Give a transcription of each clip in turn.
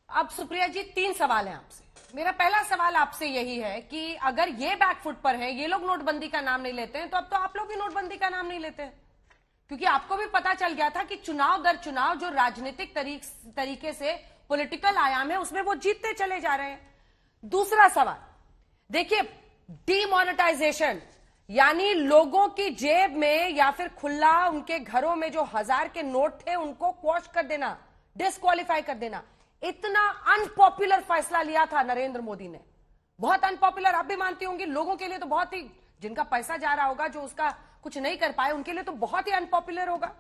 अब सुप्रिया जी, 3 सवाल हैं आपसे। मेरा पहला सवाल आपसे यही है कि अगर ये बैकफुट पर है, ये लोग नोटबंदी का नाम नहीं लेते हैं, तो अब तो आप लोग भी नोटबंदी का नाम नहीं लेते हैं, क्योंकि आपको भी पता चल गया था कि चुनाव दर चुनाव जो राजनीतिक तरीके से पॉलिटिकल आयाम है, उसमें वो जीतते चले जा रहे हैं। दूसरा सवाल देखिए, डीमोनेटाइजेशन यानी लोगों की जेब में या फिर खुला उनके घरों में जो 1000 के नोट थे उनको क्वॉश कर देना, डिस्क्वालीफाई कर देना। इतना अनपॉपुलर फैसला लिया था नरेंद्र मोदी ने, बहुत अनपॉपुलर। आप भी मानती होंगी, लोगों के लिए तो बहुत ही, जिनका पैसा जा रहा होगा, जो उसका कुछ नहीं कर पाए, उनके लिए तो बहुत ही अनपॉपुलर होगा।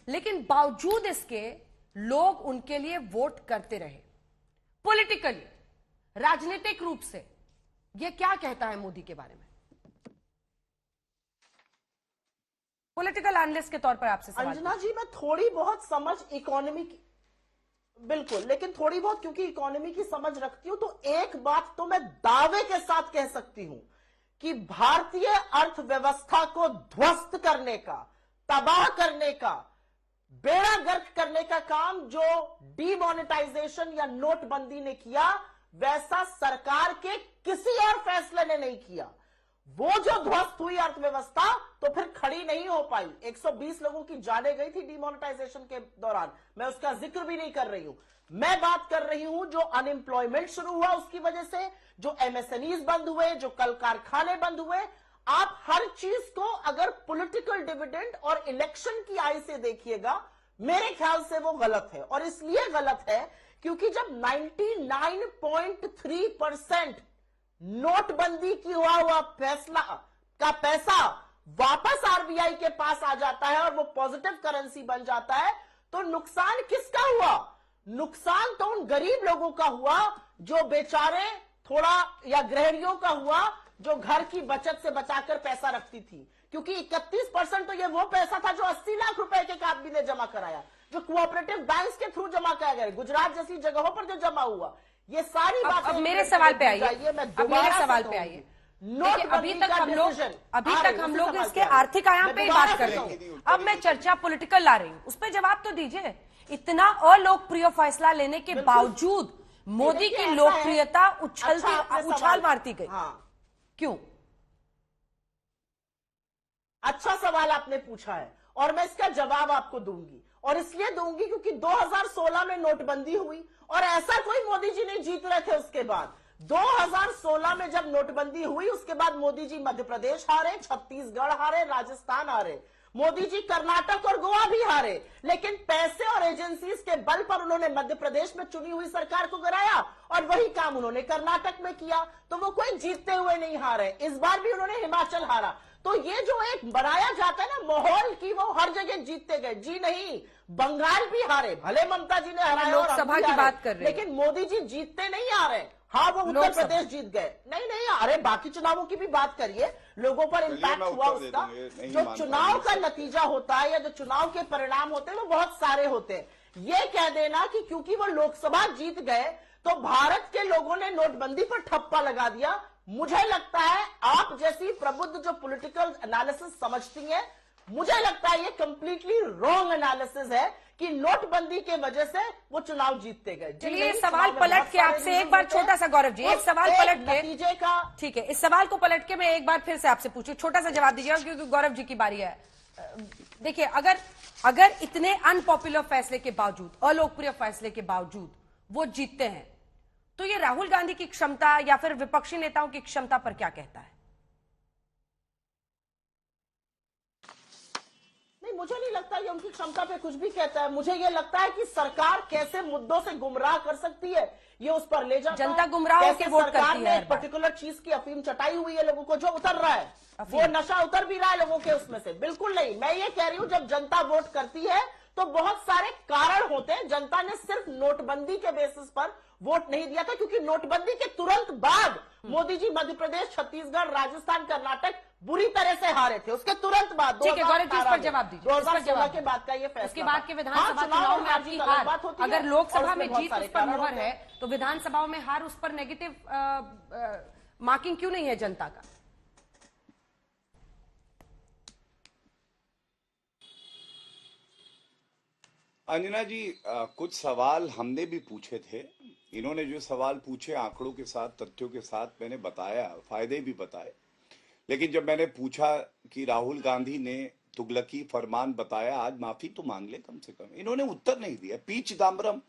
लेकिन बावजूद इसके लोग उनके लिए वोट करते रहे। पॉलिटिकली, राजनीतिक रूप से यह क्या कहता है मोदी के बारे में? पॉलिटिकल एनालिस्ट के तौर पर आपसे सवाल। अंजना जी, मैं थोड़ी बहुत समझ इकोनॉमी की, बिल्कुल, लेकिन थोड़ी बहुत क्योंकि इकोनॉमी की समझ रखती हूं, तो एक बात तो मैं दावे के साथ कह सकती हूं कि भारतीय अर्थव्यवस्था को ध्वस्त करने का, तबाह करने का, बेड़ा गर्क करने का काम जो डीमोनेटाइजेशन या नोटबंदी ने किया, वैसा सरकार के किसी और फैसले ने नहीं किया। वो जो ध्वस्त हुई अर्थव्यवस्था तो फिर खड़ी नहीं हो पाई। 120 लोगों की जाने गई थी डिमोनेटाइजेशन के दौरान, मैं उसका जिक्र भी नहीं कर रही हूं। मैं बात कर रही हूं जो अनएम्प्लॉयमेंट शुरू हुआ उसकी वजह से, जो एमएसएमईज बंद हुए, जो कल कारखाने बंद हुए। आप हर चीज को अगर पॉलिटिकल डिविडेंड और इलेक्शन की आई से देखिएगा, मेरे ख्याल से वो गलत है। और इसलिए गलत है क्योंकि जब 99.3% नोटबंदी की हुआ फैसला का पैसा वापस आरबीआई के पास आ जाता है और वो पॉजिटिव करेंसी बन जाता है, तो नुकसान किसका हुआ? नुकसान तो उन गरीब लोगों का हुआ जो बेचारे थोड़ा, या गृहिणियों का हुआ जो घर की बचत से बचाकर पैसा रखती थी। क्योंकि 31% तो ये वो पैसा था जो 80 लाख रुपए के एक आदमी ने जमा कराया, जो कोऑपरेटिव बैंक्स के थ्रू जमा कराया गया, गुजरात जैसी जगहों पर जो जमा हुआ। ये सारी बातें अब मेरे सवाल पे आइए, अब मेरे सवाल पे आइए। अभी तक हम लोग इसके आर्थिक आयाम पे ही बात कर रहे हैं। अब मैं चर्चा पॉलिटिकल ला रही हूं, उस पर जवाब तो दीजिए। इतना अलोकप्रिय फैसला लेने के बावजूद मोदी की लोकप्रियता उछाल मारती गई, क्यों? अच्छा सवाल आपने पूछा है और मैं इसका जवाब आपको दूंगी, और इसलिए दूंगी क्योंकि 2016 में नोटबंदी हुई और ऐसा कोई मोदी जी नहीं जीत रहे थे। उसके बाद 2016 में जब नोटबंदी हुई, उसके बाद मोदी जी मध्य प्रदेश हारे, छत्तीसगढ़ हारे, राजस्थान हारे, मोदी जी कर्नाटक और गोवा भी हारे, लेकिन पैसे और एजेंसीज के बल पर उन्होंने मध्य प्रदेश में चुनी हुई सरकार को गिराया और वही काम उन्होंने कर्नाटक में किया। तो वो कोई जीतते हुए नहीं हारे। इस बार भी उन्होंने हिमाचल हारा। तो ये जो एक बनाया जाता है ना माहौल की, वो हर जगह जीतते गए, जी नहीं, बंगाल भी हारे, भले ममता जी ने हराया, लोकसभा की बात कर रहे हैं, लेकिन मोदी जी जीतते नहीं आ रहे। हाँ, वो उत्तर प्रदेश जीत गए, नहीं, अरे बाकी चुनावों की भी बात करिए, लोगों पर इंपैक्ट हुआ उसका। जो चुनाव का नतीजा होता है या जो चुनाव के परिणाम होते हैं वो बहुत सारे होते हैं। ये कह देना कि क्योंकि वो लोकसभा जीत गए तो भारत के लोगों ने नोटबंदी पर ठप्पा लगा दिया, मुझे लगता है आप जैसी प्रबुद्ध जो पॉलिटिकल एनालिसिस समझती हैं, मुझे लगता है ये कंप्लीटली रॉन्ग एनालिसिस है कि नोटबंदी के वजह से वो चुनाव जीतते गए। चलिए, सवाल पलट के आपसे एक बार छोटा सा, गौरव जी, एक सवाल पलट के नतीजे का, ठीक है, इस सवाल को पलट के मैं एक बार फिर से आपसे पूछूं, छोटा सा जवाब दीजिएगा क्योंकि गौरव जी की बारी है। देखिए, अगर इतने अनपॉपुलर फैसले के बावजूद, अलोकप्रिय फैसले के बावजूद वो जीतते हैं, तो ये राहुल गांधी की क्षमता या फिर विपक्षी नेताओं की क्षमता पर क्या कहता है? नहीं, मुझे नहीं लगता ये उनकी क्षमता पे कुछ भी कहता है। मुझे ये लगता है कि सरकार कैसे मुद्दों से गुमराह कर सकती है, ये उस पर ले जाता है। जनता गुमराह होकर वोट करती है। एक पर्टिकुलर चीज की अफीम चटाई हुई है लोगों को, जो उतर रहा है, वो नशा उतर भी रहा है लोगों के उसमें से। बिल्कुल नहीं, मैं ये कह रही हूं जब जनता वोट करती है तो बहुत सारे कारण होते हैं। जनता ने सिर्फ नोटबंदी के बेसिस पर वोट नहीं दिया था, क्योंकि नोटबंदी के तुरंत बाद मोदी जी मध्य प्रदेश, छत्तीसगढ़, राजस्थान, कर्नाटक बुरी तरह से हारे थे। उसके तुरंत बाद ठीक है, गौरव जी, इस पर जवाब दीजिए। 2016 के बाद का ये फैसला, उसके बाद के विधानसभा चुनाव में आपकी हार, अगर लोकसभा में जीत उस पर मुहर है तो विधानसभाओं में हार, उस पर नेगेटिव मार्किंग क्यों नहीं है जनता का? अंजना जी, कुछ सवाल हमने भी पूछे थे इन्होंने जो सवाल पूछे आंकड़ों के साथ, तथ्यों के साथ मैंने बताया, फायदे भी बताए। लेकिन जब मैंने पूछा कि राहुल गांधी ने तुगलकी फरमान बताया, आज माफी तो मांग ले कम से कम, इन्होंने उत्तर नहीं दिया। पी चिदम्बरम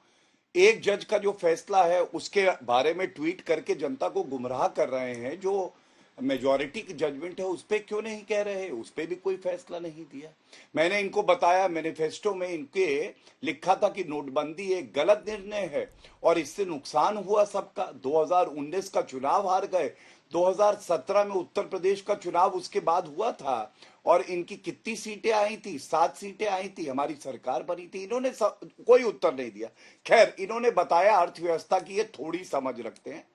एक जज का जो फैसला है उसके बारे में ट्वीट करके जनता को गुमराह कर रहे हैं। जो मेजॉरिटी की जजमेंट है उस पर क्यों नहीं कह रहे, उस पर भी कोई फैसला नहीं दिया। मैंने इनको बताया, मैनिफेस्टो में इनके लिखा था कि नोटबंदी एक गलत निर्णय है और इससे नुकसान हुआ सबका। 2019 का चुनाव हार गए, 2017 में उत्तर प्रदेश का चुनाव उसके बाद हुआ था और इनकी कितनी सीटें आई थी, 7 सीटें आई थी, हमारी सरकार बनी थी। इन्होंने कोई उत्तर नहीं दिया। खैर, इन्होंने बताया अर्थव्यवस्था की ये थोड़ी समझ रखते हैं।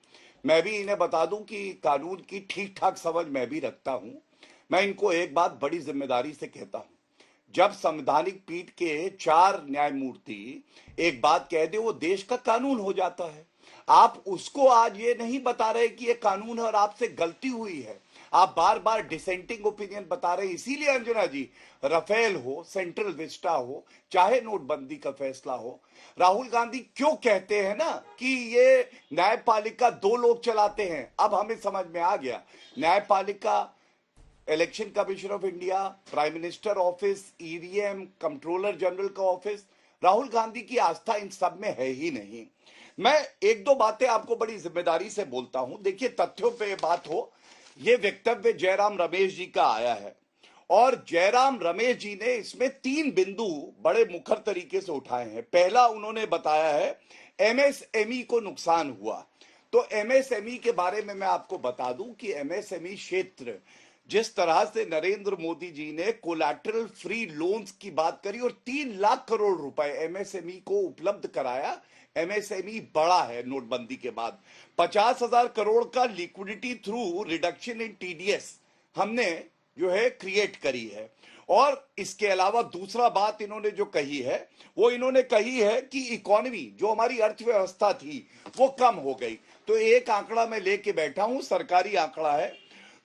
मैं भी इन्हें बता दूं कि कानून की ठीक ठाक समझ मैं भी रखता हूं। मैं इनको एक बात बड़ी जिम्मेदारी से कहता हूं, जब संवैधानिक पीठ के 4 न्यायमूर्ति एक बात कह दे वो देश का कानून हो जाता है। आप उसको आज ये नहीं बता रहे कि ये कानून है और आपसे गलती हुई है, आप बार बार डिसेंटिंग ओपिनियन बता रहे हैं। इसीलिए अंजना जी, राफेल हो, सेंट्रल विस्टा हो, चाहे नोटबंदी का फैसला हो, राहुल गांधी क्यों कहते हैं ना कि ये न्यायपालिका 2 लोग चलाते हैं। अब हमें समझ में आ गया, न्यायपालिका, election commission of India, prime minister office, EVM, controller general का ऑफिस, राहुल गांधी की आस्था इन सब में है ही नहीं। मैं 1-2 बातें आपको बड़ी जिम्मेदारी से बोलता हूं। देखिए, तथ्यों पे बात हो, ये वक्तव्य जयराम रमेश जी का आया है और जयराम रमेश जी ने इसमें 3 बिंदु बड़े मुखर तरीके से उठाए हैं। पहला, उन्होंने बताया है एमएसएमई को नुकसान हुआ। तो एमएसएमई के बारे में मैं आपको बता दूं कि एमएसएमई क्षेत्र, जिस तरह से नरेंद्र मोदी जी ने कोलैटरल फ्री लोन्स की बात करी और 3 लाख करोड़ रुपए एमएसएमई को उपलब्ध कराया। एमएसएमई बड़ा है नोटबंदी के बाद। 50,000 करोड़ का liquidity through reduction in TDS हमने जो है क्रिएट करी है। और इसके अलावा दूसरा बात इन्होंने जो कही है, वो इन्होंने कही है कि इकोनॉमी, जो हमारी अर्थव्यवस्था थी, वो कम हो गई। तो एक आंकड़ा मैं लेके बैठा हूं, सरकारी आंकड़ा है।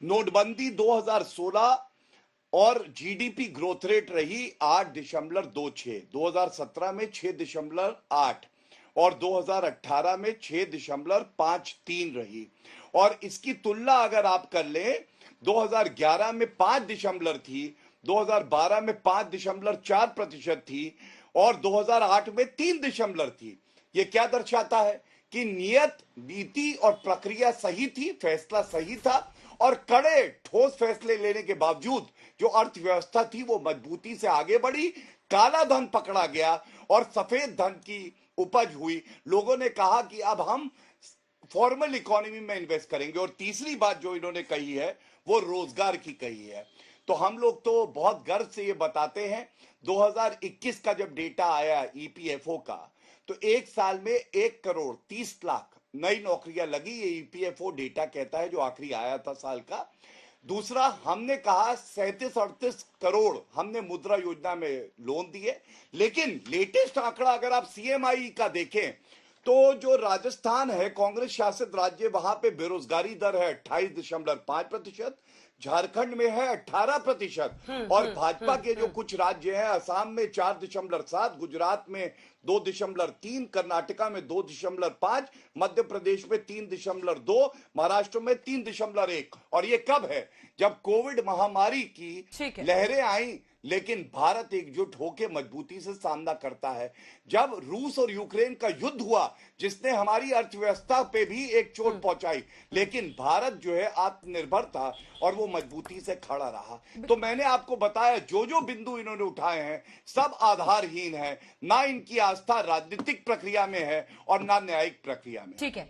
नोटबंदी 2016 और जीडीपी ग्रोथ रेट रही 8.26, 2017 में 6.8 और 2018 में 6.53 रही। और इसकी तुलना अगर आप कर लें, 2011 में 5 थी, 2012 में 5.4% थी और 2008 में 3 थी। ये क्या दर्शाता है कि नियत, नीति और प्रक्रिया सही थी, फैसला सही था और कड़े ठोस फैसले लेने के बावजूद जो अर्थव्यवस्था थी वो मजबूती से आगे बढ़ी। काला धन पकड़ा गया और सफेद धन की उपज हुई। लोगों ने कहा कि अब हम फॉर्मल इकोनॉमी में इन्वेस्ट करेंगे। और तीसरी बात जो इन्होंने कही है वो रोजगार की कही है। तो हम लोग तो बहुत गर्व से ये बताते हैं, 2021 का जब डेटा आया ईपीएफओ का, तो एक साल में 1,30,00,000 नई नौकरियां लगी। ये ईपीएफओ डेटा कहता है, जो आखिरी आया था साल का। दूसरा, हमने कहा 37-38 करोड़ हमने मुद्रा योजना में लोन दिए। लेकिन लेटेस्ट आंकड़ा अगर आप सीएमआई का देखें तो जो राजस्थान है, कांग्रेस शासित राज्य, वहां पे बेरोजगारी दर है 28.5%, झारखंड में है 18% और भाजपा के जो कुछ राज्य हैं, असम में 4.7, गुजरात में 2.3, कर्नाटका में 2.5, मध्य प्रदेश में 3.2, महाराष्ट्र में 3.1। और ये कब है? जब कोविड महामारी की लहरें आई, लेकिन भारत एकजुट होकर मजबूती से सामना करता है। जब रूस और यूक्रेन का युद्ध हुआ, जिसने हमारी अर्थव्यवस्था पे भी एक चोट पहुंचाई, लेकिन भारत जो है आत्मनिर्भर था और वो मजबूती से खड़ा रहा। तो मैंने आपको बताया, जो जो बिंदु इन्होंने उठाए हैं सब आधारहीन है। ना इनकी आस्था राजनीतिक प्रक्रिया में है और ना न्यायिक प्रक्रिया में। ठीक है।